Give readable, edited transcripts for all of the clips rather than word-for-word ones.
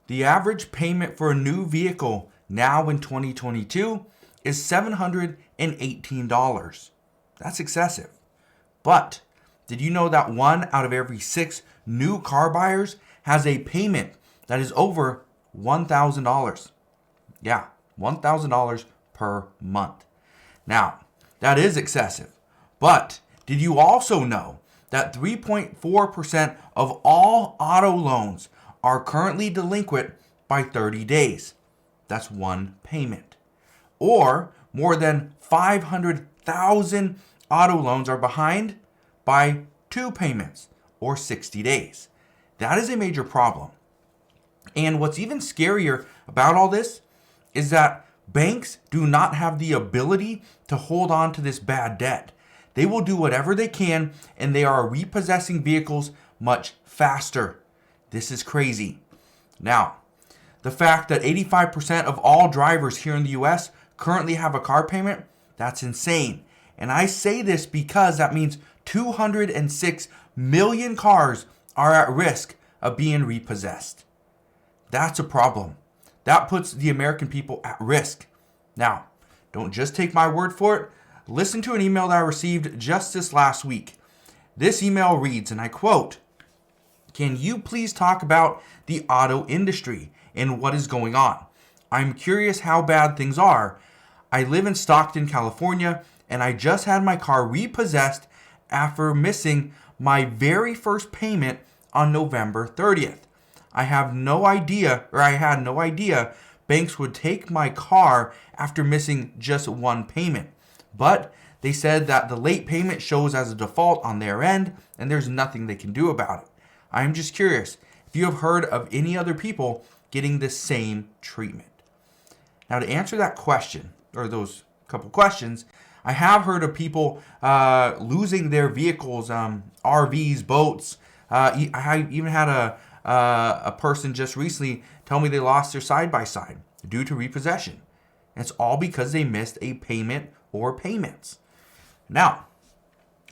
The average payment for a new vehicle now in 2022 is $718. That's excessive. But did you know that 1 out of every 6 new car buyers has a payment that is over $1,000? Yeah, $1,000 per month. Now, that is excessive. But did you also know that 3.4% of all auto loans are currently delinquent by 30 days? That's one payment. Or more than 500,000 auto loans are behind by 2 payments or 60 days. That is a major problem. And what's even scarier about all this is that banks do not have the ability to hold on to this bad debt. They will do whatever they can, and they are repossessing vehicles much faster. This is crazy. Now, the fact that 85% of all drivers here in the US currently have a car payment, that's insane. And I say this because that means 206 million cars are at risk of being repossessed. That's a problem. That puts the American people at risk. Now, don't just take my word for it. Listen to an email that I received just this last week. This email reads, and I quote, "Can you please talk about the auto industry and what is going on? I'm curious how bad things are. I live in Stockton, California, and I just had my car repossessed after missing my very first payment on November 30th. I had no idea banks would take my car after missing just one payment. But they said that the late payment shows as a default on their end, and there's nothing they can do about it. I am just curious if you have heard of any other people getting the same treatment." Now, to answer that question, or those couple questions, I have heard of people losing their vehicles, RVs, boats. I even had a person just recently tell me they lost their side-by-side due to repossession. And it's all because they missed a payment or payments. Now,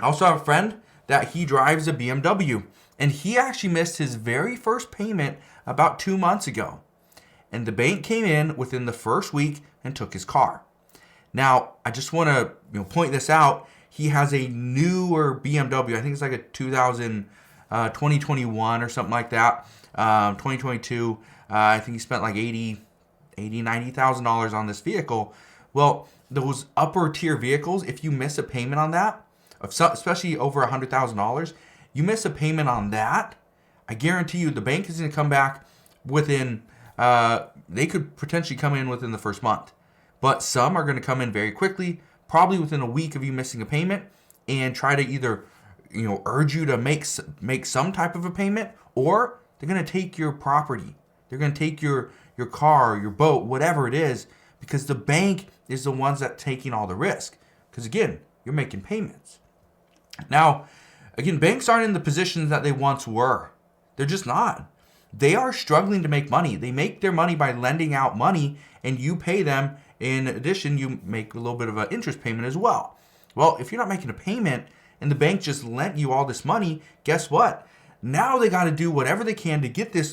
I also have a friend that he drives a BMW, and he actually missed his very first payment about 2 months ago. And the bank came in within the first week and took his car. Now, I just want to point this out. He has a newer BMW. I think it's like a 2021 or something like that. 2022. I think he spent like $90,000 on this vehicle. Well, those upper tier vehicles, if you miss a payment on that, especially over $100,000, you miss a payment on that, I guarantee you the bank is going to come back within, they could potentially come in within the first month. But some are going to come in very quickly, probably within a week of you missing a payment, and try to either urge you to make some type of a payment, or they're going to take your property. They're going to take your car, your boat, whatever it is, because the bank is the ones that taking all the risk. Because again, you're making payments. Now, again, banks aren't in the positions that they once were. They're just not. They are struggling to make money. They make their money by lending out money, and you pay them. In addition, you make a little bit of an interest payment as well. Well, if you're not making a payment and the bank just lent you all this money, guess what? Now they got to do whatever they can to get their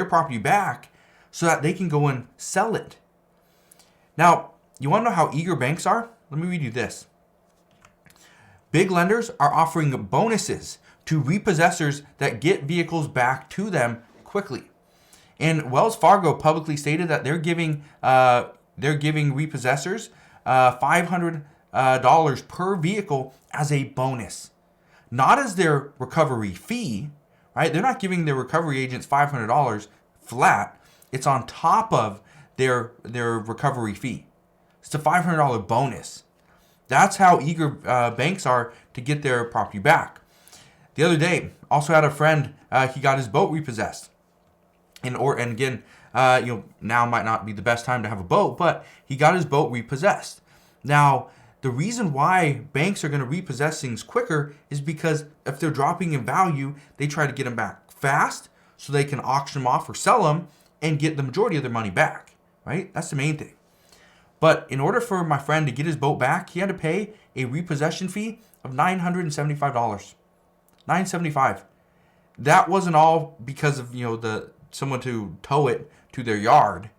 property back so that they can go and sell it. Now, you want to know how eager banks are? Let me read you this. Big lenders are offering bonuses to repossessors that get vehicles back to them quickly. And Wells Fargo publicly stated that they're giving repossessors $500 per vehicle as a bonus, not as their recovery fee. Right? They're not giving their recovery agents $500 flat. It's on top of their recovery fee. It's a $500 bonus. That's how eager banks are to get their property back. The other day, also had a friend. He got his boat repossessed. And again, now might not be the best time to have a boat, but he got his boat repossessed. Now, the reason why banks are going to repossess things quicker is because if they're dropping in value, they try to get them back fast so they can auction them off or sell them and get the majority of their money back, right? That's the main thing. But in order for my friend to get his boat back, he had to pay a repossession fee of $975. $975. That wasn't all because of the someone to tow it to their yard.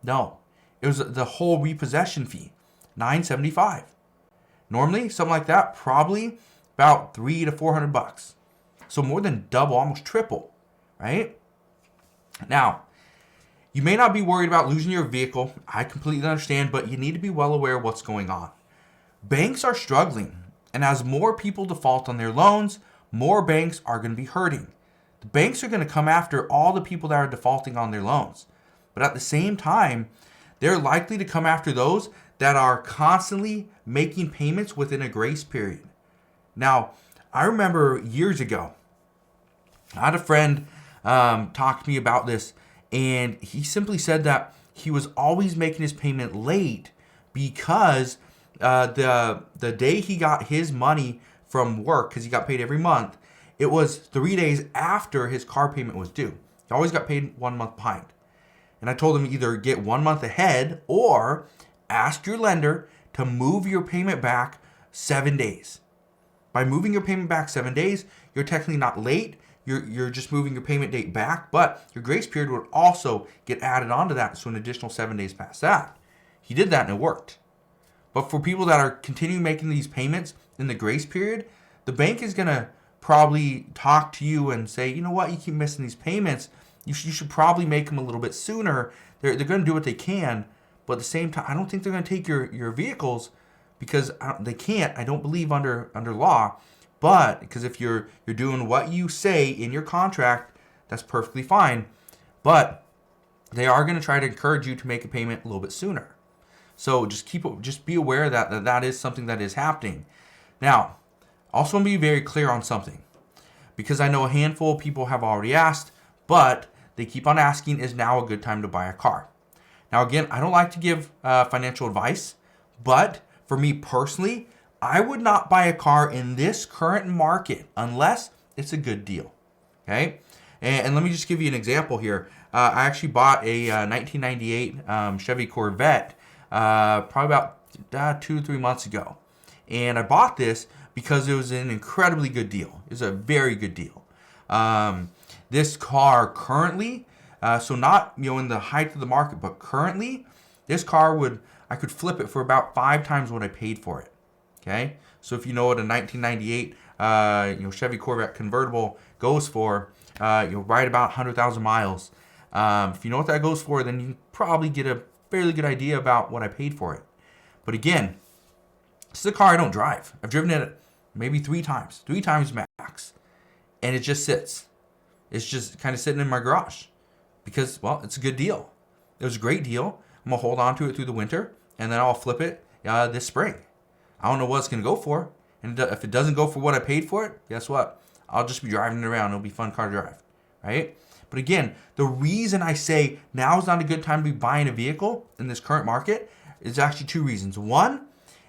No, it was the whole repossession fee, $975. Normally, something like that, probably about $300 to $400. So more than double, almost triple, right? Now, you may not be worried about losing your vehicle. I completely understand, but you need to be well aware of what's going on. Banks are struggling, and as more people default on their loans, more banks are going to be hurting. The banks are going to come after all the people that are defaulting on their loans. But at the same time, they're likely to come after those that are constantly making payments within a grace period. Now, I remember years ago, I had a friend talk to me about this, and he simply said that he was always making his payment late because the day he got his money from work, because he got paid every month, it was 3 days after his car payment was due. He always got paid 1 month behind. And I told him either get 1 month ahead or ask your lender to move your payment back 7 days. By moving your payment back 7 days, you're technically not late. You're just moving your payment date back, but your grace period would also get added onto that, so an additional 7 days past that. He did that and it worked. But for people that are continuing making these payments in the grace period, the bank is going to probably talk to you and say, you know what, you keep missing these payments. You should probably make them a little bit sooner. They're going to do what they can, but at the same time, I don't think they're going to take your vehicles because they can't. I don't believe under law. But because if you're doing what you say in your contract, that's perfectly fine. But they are going to try to encourage you to make a payment a little bit sooner. So just be aware that is something that is happening. Now, also want to be very clear on something, because I know a handful of people have already asked, but they keep on asking, is now a good time to buy a car? Now, again, I don't like to give financial advice, but for me personally, I would not buy a car in this current market unless it's a good deal. Okay? And let me just give you an example here. I actually bought a 1998 Chevy Corvette probably about 2 or 3 months ago. And I bought this because it was an incredibly good deal. It was a very good deal. This car currently, so not in the height of the market, but currently, this car I could flip it for about 5 times what I paid for it. Okay, so if you know what a 1998 Chevy Corvette convertible goes for, right about 100,000 miles. If you know what that goes for, then you can probably get a fairly good idea about what I paid for it. But again, this is a car I don't drive. I've driven it maybe 3 times max, and it just sits. It's just kind of sitting in my garage because, well, it's a good deal. It was a great deal. I'm gonna hold on to it through the winter, and then I'll flip it this spring. I don't know what it's going to go for. And if it doesn't go for what I paid for it, guess what? I'll just be driving it around. It'll be a fun car to drive, right? But again, the reason I say now is not a good time to be buying a vehicle in this current market is actually 2 reasons. One,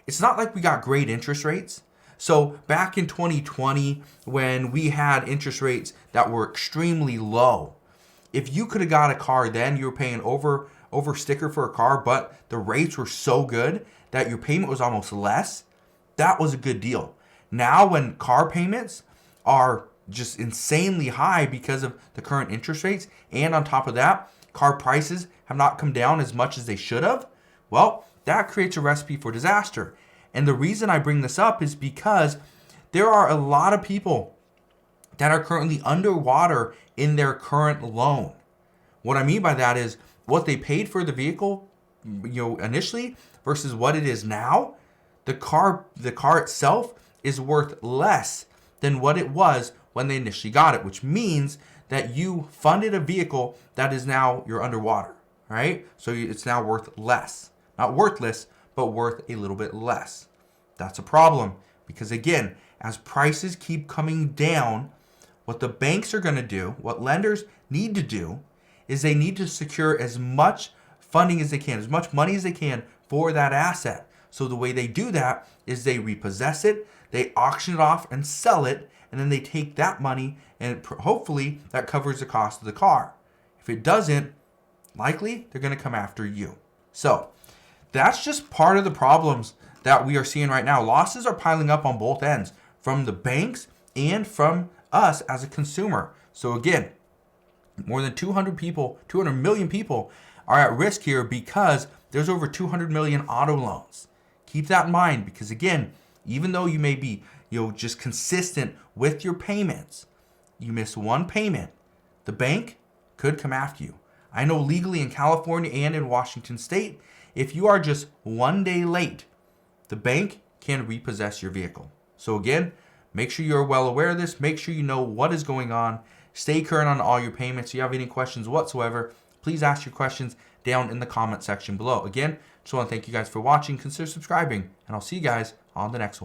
it's not like we got great interest rates. So back in 2020, when we had interest rates that were extremely low, if you could have got a car then, you were paying over sticker for a car, but the rates were so good that your payment was almost less, that was a good deal. Now when car payments are just insanely high because of the current interest rates, and on top of that, car prices have not come down as much as they should have, well, that creates a recipe for disaster. And the reason I bring this up is because there are a lot of people that are currently underwater in their current loan. What I mean by that is what they paid for the vehicle, initially versus what it is now. The car itself is worth less than what it was when they initially got it, which means that you funded a vehicle that is now you're underwater, right? So it's now worth less. Not worthless, but worth a little bit less. That's a problem because again, as prices keep coming down, what the banks are going to do, what lenders need to do, is they need to secure as much funding as they can, as much money as they can for that asset. So the way they do that is they repossess it, they auction it off and sell it, and then they take that money and hopefully that covers the cost of the car. If it doesn't, likely they're going to come after you. So that's just part of the problems that we are seeing right now. Losses are piling up on both ends, from the banks and from us as a consumer. So again, More than 200 million people are at risk here because there's over 200 million auto loans. Keep that in mind because again, even though you may be, just consistent with your payments, you miss one payment, the bank could come after you. I know legally in California and in Washington State, if you are just 1 day late, the bank can repossess your vehicle. So again, make sure you're well aware of this. Make sure you know what is going on. Stay current on all your payments. If you have any questions whatsoever, please ask your questions down in the comment section below. Again, just want to thank you guys for watching. Consider subscribing, and I'll see you guys on the next one.